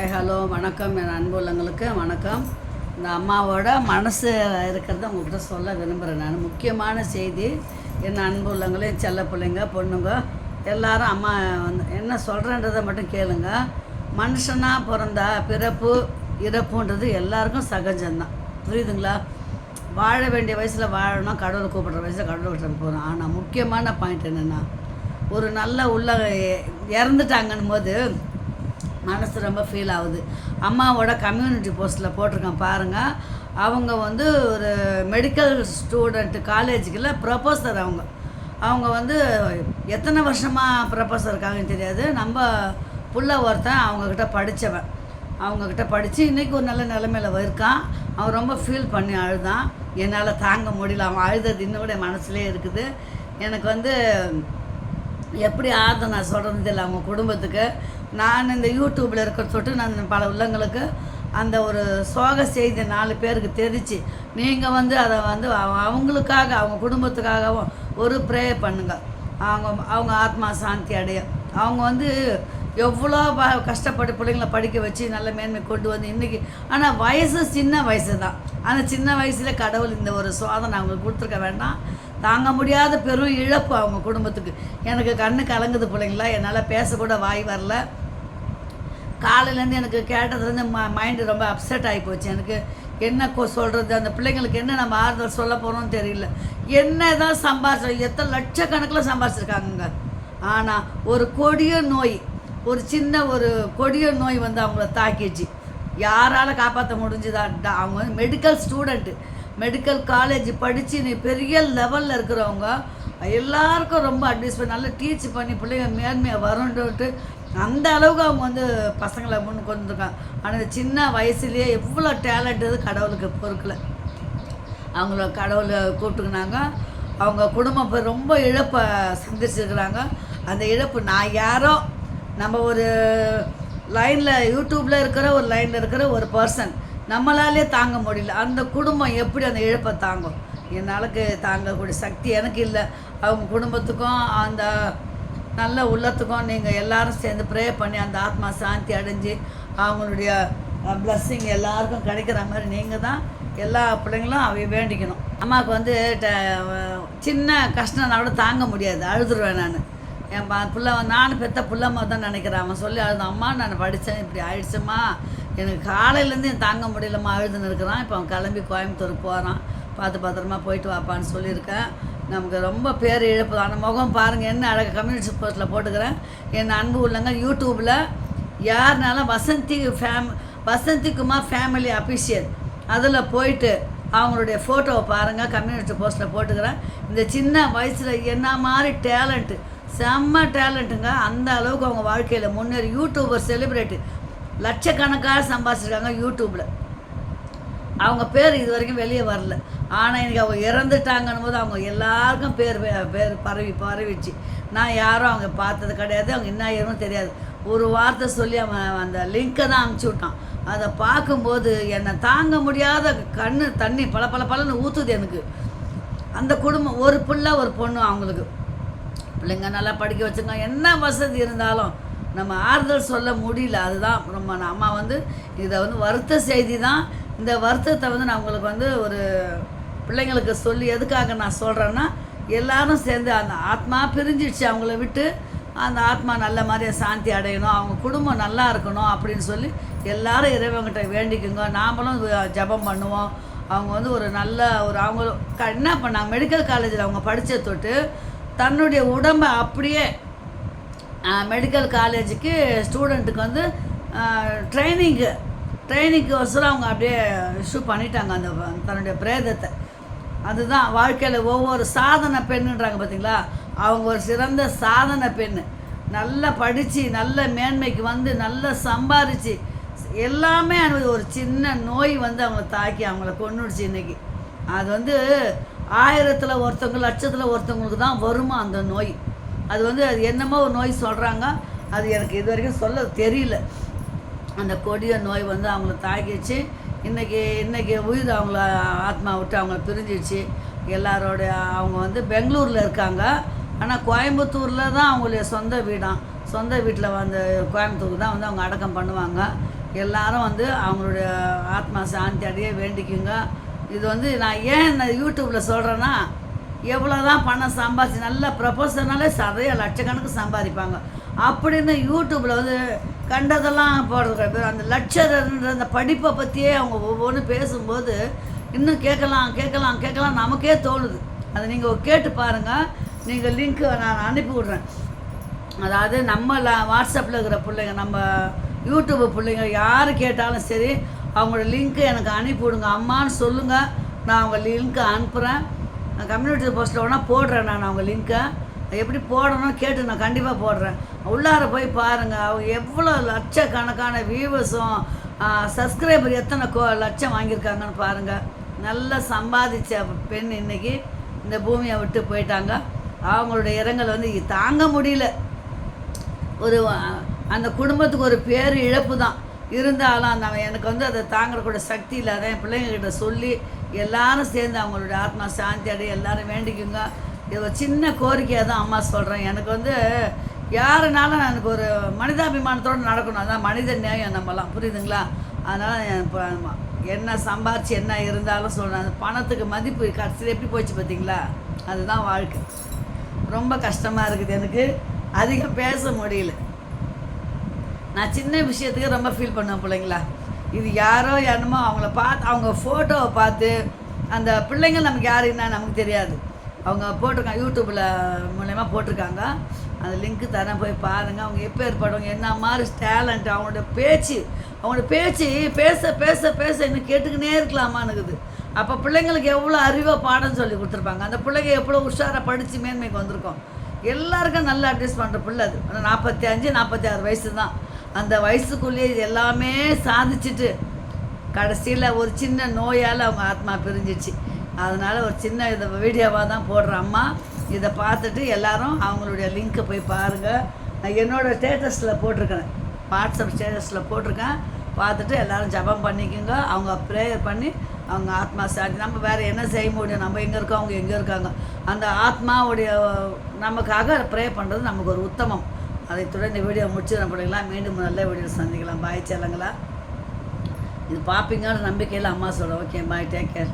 Hi hello வணக்கம். என் அன்பு உள்ளங்களுக்கு வணக்கம். இந்த அம்மாவோட மனசு இருக்கிறத உங்கள்கிட்ட சொல்ல விரும்புகிறேன். நான் முக்கியமான செய்தி, என் அன்பு உள்ளங்களே, செல்ல பிள்ளைங்க, பொண்ணுங்க எல்லாரும் அம்மா வந்து என்ன சொல்கிறேன்றதை மட்டும் கேளுங்க. மனுஷனாக பிறந்தா பிறப்பு இறப்புன்றது எல்லாருக்கும் சகஜம்தான், புரியுதுங்களா? வாழ வேண்டிய வயசில் வாழணும், கடவுளை கூப்பிட்ற வயசில் கடவுளை கூப்பிட்டு போகிறோம். ஆனால் முக்கியமான பாயிண்ட் என்னென்னா, ஒரு நல்ல உள்ள இறந்துட்டாங்கன்னும் போது மனசு ரொம்ப ஃபீல் ஆகுது. அம்மாவோட கம்யூனிட்டி போஸ்ட்டில் போட்டிருக்கேன் பாருங்கள். அவங்க வந்து ஒரு மெடிக்கல் ஸ்டூடெண்ட்டு, காலேஜுக்குள்ள ப்ரொஃபஸர். அவங்க வந்து எத்தனை வருஷமாக ப்ரொஃபஸர் இருக்காங்கன்னு தெரியாது. நம்ம புள்ள ஒருத்தன் அவங்கக்கிட்ட படித்தவன், அவங்கக்கிட்ட படித்து இன்றைக்கி ஒரு நல்ல நிலைமையில் இருக்கான். அவன் ரொம்ப ஃபீல் பண்ணி அழுதான். என்னால் தாங்க முடியல. அவன் அழுதது இன்னும் கூட மனசுலேயே இருக்குது. எனக்கு வந்து எப்படி ஆறுதல் நான் சொல்கிறது தெரியல அவங்க குடும்பத்துக்கு. நான் இந்த யூடியூப்பில் இருக்கிற தொட்டு நான் பல உள்ளங்களுக்கு அந்த ஒரு சோக செய்தி 4 பேருக்கு தெரிச்சு, நீங்கள் வந்து அதை வந்து அவங்களுக்காக, அவங்க குடும்பத்துக்காகவும் ஒரு ப்ரே பண்ணுங்கள். அவங்க ஆத்மா சாந்தி அடைய. அவங்க வந்து எவ்வளோ கஷ்டப்பட்டு பிள்ளைங்களை படிக்க வச்சு நல்ல மேன்மை கொண்டு வந்து இன்றைக்கி, ஆனால் வயசு சின்ன வயசு தான். அந்த சின்ன வயசில் கடவுள் இந்த ஒரு சோதனை அவங்களுக்கு கொடுத்துருக்க வேண்டாம். தாங்க முடியாத பெரும் இழப்பு அவங்க குடும்பத்துக்கு. எனக்கு கண்ணு கலங்குது பிள்ளைங்களா. என்னால் பேசக்கூட வாய் வரல. காலையிலேருந்து எனக்கு கேட்டதுலேருந்து மைண்டு ரொம்ப அப்செட் ஆகி போச்சு. எனக்கு என்ன சொல்கிறது, அந்த பிள்ளைங்களுக்கு என்ன நம்ம ஆறுதல் சொல்ல போகிறோம்னு தெரியல. என்ன தான் சம்பாதிச்சோம், எத்தனை லட்சக்கணக்கில் சம்பாதிச்சிருக்காங்க. ஆனால் ஒரு கொடிய நோய், ஒரு சின்ன ஒரு கொடிய நோய் வந்து அவங்கள தாக்கிடுச்சு. யாரால் காப்பாற்ற முடிஞ்சுதா? அவங்க வந்து மெடிக்கல் ஸ்டூடெண்ட்டு, மெடிக்கல் காலேஜ் படித்து நீ பெரிய லெவலில் இருக்கிறவங்க எல்லாருக்கும் ரொம்ப அட்வைஸ் பண்ணி நல்லா டீச் பண்ணி பிள்ளைங்க மேன்மையாக வரும்ன்ட்டு அந்த அளவுக்கு அவங்க வந்து பசங்களை முன் கொண்டு வந்துருக்காங்க. ஆனால் இந்த சின்ன வயசுலேயே எவ்வளோ டேலண்ட்டு கடவுளுக்கு பொறுக்கலை. அவங்கள கடவுளை கூப்பிட்டுக்கினாங்க. அவங்க குடும்பம் ரொம்ப இழப்பை சந்திச்சிருக்கிறாங்க. அந்த இழப்பு நான் யாரோ, நம்ம ஒரு லைனில் யூடியூப்பில் இருக்கிற ஒரு லைனில் இருக்கிற ஒரு பர்சன் நம்மளாலே தாங்க முடியல. அந்த குடும்பம் எப்படி அந்த இழப்பை தாங்கும்? என்னாலுக்கு தாங்கக்கூடிய சக்தி எனக்கு இல்லை. அவங்க குடும்பத்துக்கும் அந்த நல்ல உள்ளத்துக்கும் நீங்கள் எல்லோரும் சேர்ந்து ப்ரே பண்ணி அந்த ஆத்மா சாந்தி அடைஞ்சு அவங்களுடைய பிளஸ்ஸிங் எல்லாருக்கும் கிடைக்கிற மாதிரி நீங்கள் தான் எல்லா பிள்ளைங்களும் அவை வேண்டிக்கணும். அம்மாவுக்கு வந்து சின்ன கஷ்டம்னா கூட தாங்க முடியாது, அழுதுருவேன் நான். என் பிள்ளை நானும் பெற்ற பிள்ளைம்மா தான் நினைக்கிறேன். அவன் சொல்லி அழுதான், அம்மா நான் படித்தேன் இப்படி ஆயிடுச்சுமா, எனக்கு காலையிலேருந்து என் தாங்க முடியலம்மா அழுதுன்னு இருக்கிறான். இப்போ அவன் கிளம்பி கோயம்புத்தூர் போகிறான், பார்த்து பத்திரமா போயிட்டு வாப்பான்னு சொல்லியிருக்கேன். நமக்கு ரொம்ப பேர் இழப்பு. அந்த முகம் பாருங்கள், என்ன அழகாக கம்யூனிட்டி போஸ்ட்டில் போட்டுக்கிறேன். என் அன்பு உள்ளங்க யூடியூப்பில் யாருனாலும் வசந்தி குமார் ஃபேமிலி அஃபிஷியல் அதில் போயிட்டு அவங்களுடைய ஃபோட்டோவை பாருங்கள், கம்யூனிட்டி போஸ்ட்டில் போட்டுக்கிறேன். இந்த சின்ன வயசில் என்ன மாதிரி டேலண்ட்டு, செம்ம டேலண்ட்டுங்க. அந்த அளவுக்கு அவங்க வாழ்க்கையில் முன்னேறி யூடியூபர் செலிப்ரிட்டி லட்சக்கணக்காக சம்பாதிச்சிருக்காங்க யூடியூப்பில். அவங்க பேர் இது வரைக்கும் வெளியே வரல. ஆனால் இன்றைக்கி அவங்க இறந்துட்டாங்கன்னு போது அவங்க எல்லாருக்கும் பேர் பரவிச்சு. நான் யாரும் அவங்க பார்த்தது கிடையாது, அவங்க என்ன ஏறும் தெரியாது. ஒரு வார்த்தை சொல்லி அவன் அந்த லிங்க்கை தான் அனுப்பிச்சி விட்டான். அதை பார்க்கும்போது என்னை தாங்க முடியாத கண்ணு தண்ணி பலன்னு ஊற்றுது எனக்கு. அந்த குடும்பம் ஒரு பிள்ளை ஒரு பொண்ணு, அவங்களுக்கு பிள்ளைங்க நல்லா படிக்க வச்சுங்க. என்ன வசதி இருந்தாலும் நம்ம ஆறுதல் சொல்ல முடியல. அதுதான் ரொம்ப அம்மா வந்து இதை வந்து வருத்த செய்தி தான். இந்த வருத்தத்தை வந்து நான் உங்களுக்கு வந்து ஒரு பிள்ளைங்களுக்கு சொல்லி எதுக்காக நான் சொல்கிறேன்னா, எல்லோரும் சேர்ந்து அந்த ஆத்மா பிரிஞ்சிடுச்சு அவங்கள விட்டு, அந்த ஆத்மா நல்ல மாதிரியாக சாந்தி அடையணும், அவங்க குடும்பம் நல்லா இருக்கணும் அப்படின்னு சொல்லி எல்லோரும் இறைவங்கிட்ட வேண்டிக்குங்க. நாமளும் ஜபம் பண்ணுவோம். அவங்க வந்து ஒரு நல்ல ஒரு அவங்க என்ன பண்ணாங்க, மெடிக்கல் காலேஜில் அவங்க படித்த தொட்டு தன்னுடைய உடம்பை அப்படியே மெடிக்கல் காலேஜுக்கு ஸ்டூடெண்ட்டுக்கு வந்து ட்ரைனிங்க்கு வசூலாக அவங்க அப்படியே இஷ்யூ பண்ணிட்டாங்க அந்த தன்னுடைய பிரேதத்தை. அதுதான் வாழ்க்கையில் ஒவ்வொரு சாதனை பெண்ணுன்றாங்க பார்த்தீங்களா, அவங்க ஒரு சிறந்த சாதனை பெண். நல்லா படித்து நல்ல மேன்மைக்கு வந்து நல்லா சம்பாதிச்சு எல்லாமே ஒரு சின்ன நோய் வந்து அவங்கள தாக்கி அவங்கள கொன்னுடுச்சு இன்றைக்கி. அது வந்து 1000ல் ஒருத்தவங்க, லட்சத்தில் ஒருத்தவங்களுக்கு தான் வருமா அந்த நோய். அது வந்து அது என்னமோ ஒரு நோய் சொல்கிறாங்க, அது எனக்கு இது வரைக்கும் சொல்ல தெரியல. அந்த கொடிய நோய் வந்து அவங்கள தாக்கிடுச்சு. இன்றைக்கி உயிர் அவங்கள ஆத்மா விட்டு அவங்கள பிரிஞ்சிடுச்சு எல்லாரோட. அவங்க வந்து பெங்களூரில் இருக்காங்க, ஆனால் கோயம்புத்தூரில் தான் அவங்களுடைய சொந்த வீடாம். சொந்த வீட்டில் வந்து கோயம்புத்தூருக்கு தான் வந்து அவங்க அடக்கம் பண்ணுவாங்க. எல்லாரும் வந்து அவங்களுடைய ஆத்மா சாந்தி அடைய வேண்டிக்குங்க. இது வந்து நான் ஏன் இந்த யூடியூப்பில் சொல்கிறேன்னா, எவ்வளோ தான் பணம் சம்பாதிச்சு நல்ல ப்ரொஃபஷனலே நிறைய லட்சக்கணக்கு சம்பாதிப்பாங்க. அப்படின்னு யூடியூப்பில் வந்து கண்டதெல்லாம் போடுறது அந்த லட்சர்ன்ற அந்த படிப்பை பற்றியே அவங்க ஒவ்வொன்றும் பேசும்போது இன்னும் கேட்கலாம் நமக்கே தோணுது. அதை நீங்கள் கேட்டு பாருங்கள். நீங்கள் லிங்க்கு நான் அனுப்பி விட்றேன். அதாவது நம்ம வாட்ஸ்அப்பில் இருக்கிற பிள்ளைங்க, நம்ம யூடியூப் பிள்ளைங்க யார் கேட்டாலும் சரி, அவங்களோட லிங்க்கு எனக்கு அனுப்பி விடுங்க. அம்மான்னு சொல்லுங்கள், நான் அவங்க லிங்க்கை அனுப்புகிறேன். கம்யூனிட்டி போஸ்ட்டில் வேணால் போடுறேன். நான் அவங்க லிங்க்கை எப்படி போடணும் கேட்டு நான் கண்டிப்பாக போடுறேன். உள்ளார போய் பாருங்கள். அவங்க எவ்வளோ லட்சக்கணக்கான வியூவர்ஸும் சப்ஸ்கிரைபர் எத்தனை லட்சம் வாங்கியிருக்காங்கன்னு பாருங்கள். நல்லா சம்பாதிச்ச பெண் இன்றைக்கி இந்த பூமியை விட்டு போயிட்டாங்க. அவங்களுடைய இரங்கல் வந்து தாங்க முடியல. ஒரு அந்த குடும்பத்துக்கு ஒரு பேர் இழப்பு தான். இருந்தாலும் அந்த எனக்கு வந்து அதை தாங்கக்கூடிய சக்தி இல்லாத என் பிள்ளைங்கக்கிட்ட சொல்லி எல்லாரும் சேர்ந்து அவங்களுடைய ஆத்மா சாந்தி அடைய எல்லாரும் வேண்டிக்குங்க. இது ஒரு சின்ன கோரிக்கையாக தான் அம்மா சொல்கிறேன். எனக்கு வந்து யாருனாலும் எனக்கு ஒரு மனிதாபிமானத்தோடு நடக்கணும். அதான் மனித நியாயம் நம்மலாம், புரியுதுங்களா? அதனால் என்ன சம்பாரிச்சு என்ன இருந்தாலும் சொல்கிறேன். அந்த பணத்துக்கு மதிப்பு கடைசியில் எப்படி போச்சு பார்த்தீங்களா? அதுதான் வாழ்க்கை. ரொம்ப கஷ்டமாக இருக்குது. எனக்கு அதிகம் பேச முடியல. நான் சின்ன விஷயத்துக்கு ரொம்ப ஃபீல் பண்ணுவேன் பிள்ளைங்களா. இது யாரோ என்னமோ அவங்கள பார்த்து அவங்க ஃபோட்டோவை பார்த்து அந்த பிள்ளைங்கள் நமக்கு யாருன்னா நமக்கு தெரியாது. அவங்க போட்டிருக்காங்க, யூடியூப்பில் மூலயமா போட்டிருக்காங்க. அந்த லிங்க்கு தரேன், போய் பாருங்கள். அவங்க எப்போ ஏற்படுவாங்க, என்ன மாதிரி டேலண்ட், அவங்களோட பேச்சு பேச பேச பேச இன்னும் கேட்டுக்கினே இருக்கலாமான்னுக்குது. அப்போ பிள்ளைங்களுக்கு எவ்வளோ அறிவாக பாடம் சொல்லி கொடுத்துருப்பாங்க. அந்த பிள்ளைங்க எவ்வளோ உஷாராக படித்து மேன்மைக்கு வந்திருக்கோம். எல்லாருக்கும் நல்லா அட்வைஸ் பண்ணுற பிள்ளை அது. ஆனால் 45-46 வயசு தான். அந்த வயசுக்குள்ளேயே இது எல்லாமே சாதிச்சுட்டு கடைசியில் ஒரு சின்ன நோயால் அவங்க ஆத்மா பிரிஞ்சிச்சு. அதனால் ஒரு சின்ன இதை வீடியோவாக தான் போடுற அம்மா. இதை பார்த்துட்டு எல்லோரும் அவங்களுடைய லிங்க்கை போய் பாருங்கள். நான் என்னோடய ஸ்டேட்டஸில் போட்டிருக்கேன், வாட்ஸ்அப் ஸ்டேட்டஸில் போட்டிருக்கேன். பார்த்துட்டு எல்லோரும் ஜபம் பண்ணிக்கோங்க. அவங்க ப்ரேயர் பண்ணி அவங்க ஆத்மா சாந்தி. நம்ம வேறு என்ன செய்ய முடியும்? நம்ம எங்கே இருக்கோம், அவங்க எங்கே இருக்காங்க. அந்த ஆத்மாவுடைய நமக்காக ப்ரே பண்ணுறது நமக்கு ஒரு உத்தமம். அதைத்துடன் இந்த வீடியோ முடிச்சுக்கிறேன் பிள்ளைங்களா. மீண்டும் நல்ல வீடியோ சந்திக்கலாம். பாய் செல்லங்களா. இது பார்ப்பீங்கன்னு நம்பிக்கையில் அம்மா சொல்கிறேன். ஓகே, பாய், டேக் கேர்.